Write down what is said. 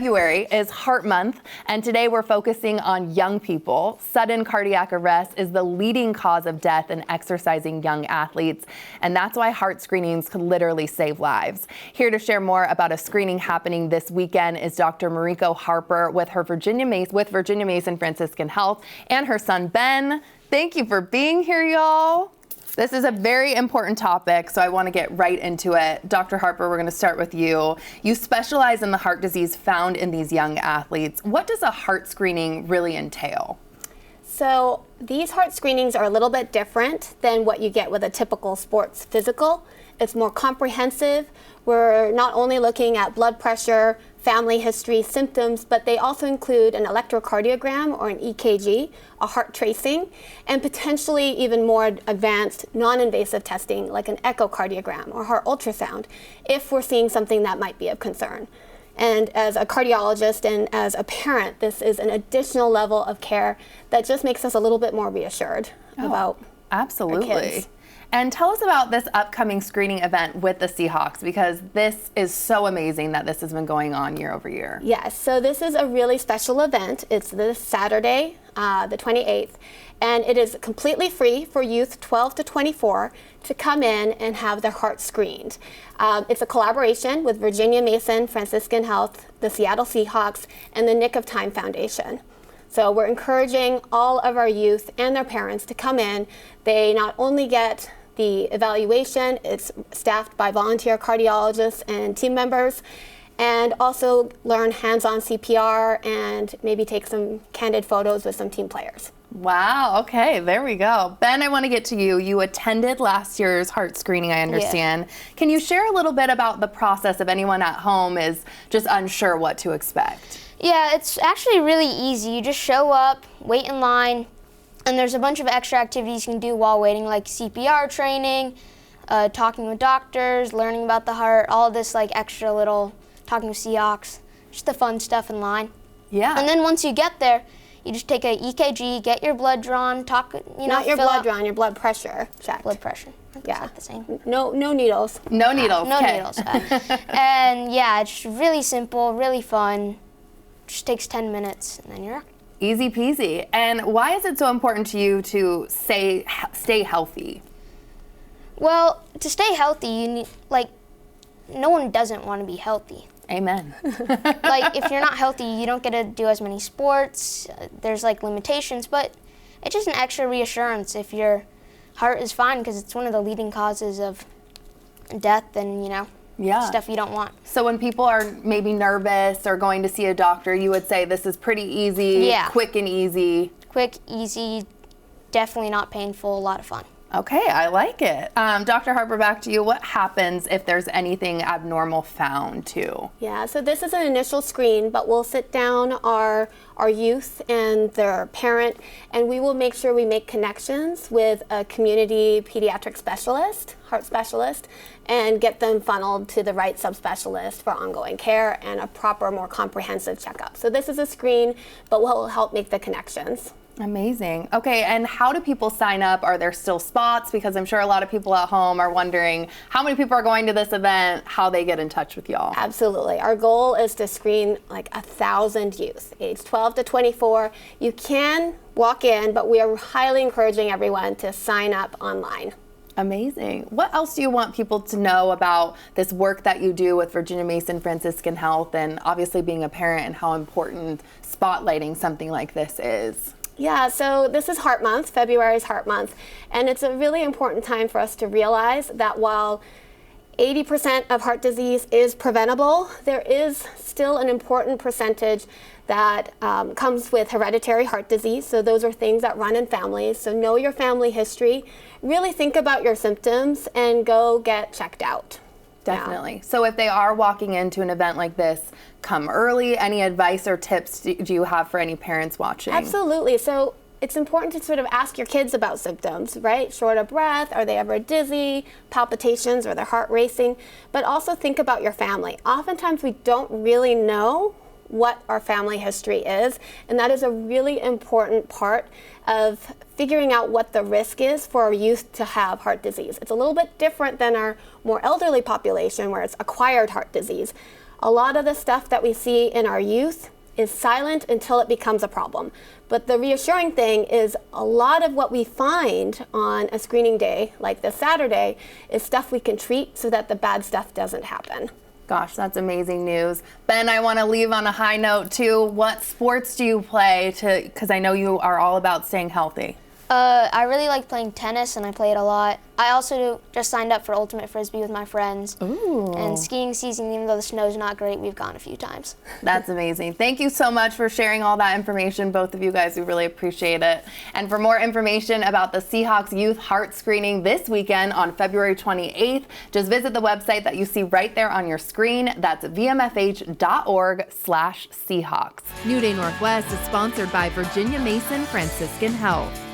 February is Heart Month, and today we're focusing on young people. Sudden cardiac arrest is the leading cause of death in exercising young athletes, and that's why heart screenings could literally save lives. Here to share more about a screening happening this weekend is Dr. Mariko Harper with Virginia Mason Franciscan Health and her son Ben. Thank you for being here, y'all. This is a very important topic, so I want to get right into it. Dr. Harper, we're going to start with you. You specialize in the heart disease found in these young athletes. What does a heart screening really entail? So these heart screenings are a little bit different than what you get with a typical sports physical. It's more comprehensive. We're not only looking at blood pressure, family history, symptoms, but they also include an electrocardiogram or an EKG, a heart tracing, and potentially even more advanced non-invasive testing like an echocardiogram or heart ultrasound if we're seeing something that might be of concern. And as a cardiologist and as a parent, this is an additional level of care that just makes us a little bit more reassured about absolutely. our kids. And tell us about this upcoming screening event with the Seahawks, because this is so amazing that this has been going on year over year. Yes, so this is a really special event. It's this Saturday, the 28th, and it is completely free for youth 12 to 24 to come in and have their heart screened. It's a collaboration with Virginia Mason Franciscan Health, the Seattle Seahawks, and the Nick of Time Foundation. So we're encouraging all of our youth and their parents to come in. They not only get the evaluation, it's staffed by volunteer cardiologists and team members, and also learn hands-on CPR and maybe take some candid photos with some team players. Wow, okay, there we go. Ben, I want to get to you. You attended last year's heart screening, I understand. Yeah. Can you share a little bit about the process if anyone at home is just unsure what to expect? Yeah, it's actually really easy. You just show up, wait in line, and there's a bunch of extra activities you can do while waiting, like CPR training, talking with doctors, learning about the heart, all this like extra little talking to Seahawks, just the fun stuff in line. Yeah. And then once you get there, you just take a EKG, get your blood drawn, Not your blood drawn, your blood pressure checked. Blood pressure. Yeah. Like the same. No needles. No needles. No okay. needles. And yeah, it's really simple, really fun. Just takes 10 minutes and then you're up. Easy peasy. And why is it so important to you to stay healthy? Well, to stay healthy, you need, no one doesn't want to be healthy. Amen. If you're not healthy, you don't get to do as many sports. There's limitations, but it's just an extra reassurance if your heart is fine, because it's one of the leading causes of death and, stuff you don't want. So when people are maybe nervous or going to see a doctor, you would say this is pretty easy, quick and easy. Quick, easy, definitely not painful, a lot of fun. Okay, I like it. Dr. Harper, back to you. What happens if there's anything abnormal found too? Yeah, so this is an initial screen, but we'll sit down our youth and their parent, and we will make sure we make connections with a community pediatric specialist, heart specialist, and get them funneled to the right subspecialist for ongoing care and a proper, more comprehensive checkup. So this is a screen, but we'll help make the connections. Amazing. Okay, and how do people sign up? Are there still spots? Because I'm sure a lot of people at home are wondering how many people are going to this event, how they get in touch with y'all. Absolutely. Our goal is to screen 1,000 youth, age 12 to 24. You can walk in, but we are highly encouraging everyone to sign up online. Amazing. What else do you want people to know about this work that you do with Virginia Mason Franciscan Health, and obviously being a parent, and how important spotlighting something like this is? Yeah, so this is Heart Month. February is Heart Month, and it's a really important time for us to realize that while 80% of heart disease is preventable, there is still an important percentage that comes with hereditary heart disease. So those are things that run in families. So know your family history, really think about your symptoms, and go get checked out. Definitely. Yeah. So if they are walking into an event like this, come early. Any advice or tips do you have for any parents watching? Absolutely. So it's important to sort of ask your kids about symptoms, right? Short of breath, are they ever dizzy, palpitations, or their heart racing? But also think about your family. Oftentimes we don't really know what our family history is, and that is a really important part of figuring out what the risk is for our youth to have heart disease. It's a little bit different than our more elderly population where it's acquired heart disease. A lot of the stuff that we see in our youth is silent until it becomes a problem. But the reassuring thing is a lot of what we find on a screening day like this Saturday is stuff we can treat so that the bad stuff doesn't happen. Gosh, that's amazing news. Ben, I want to leave on a high note too. What sports do you play because I know you are all about staying healthy? I really like playing tennis, and I play it a lot. I also just signed up for Ultimate Frisbee with my friends. Ooh. And skiing season, even though the snow's not great, we've gone a few times. That's amazing. Thank you so much for sharing all that information, both of you guys. We really appreciate it. And for more information about the Seahawks Youth Heart Screening this weekend on February 28th, just visit the website that you see right there on your screen. That's vmfh.org/Seahawks. New Day Northwest is sponsored by Virginia Mason Franciscan Health.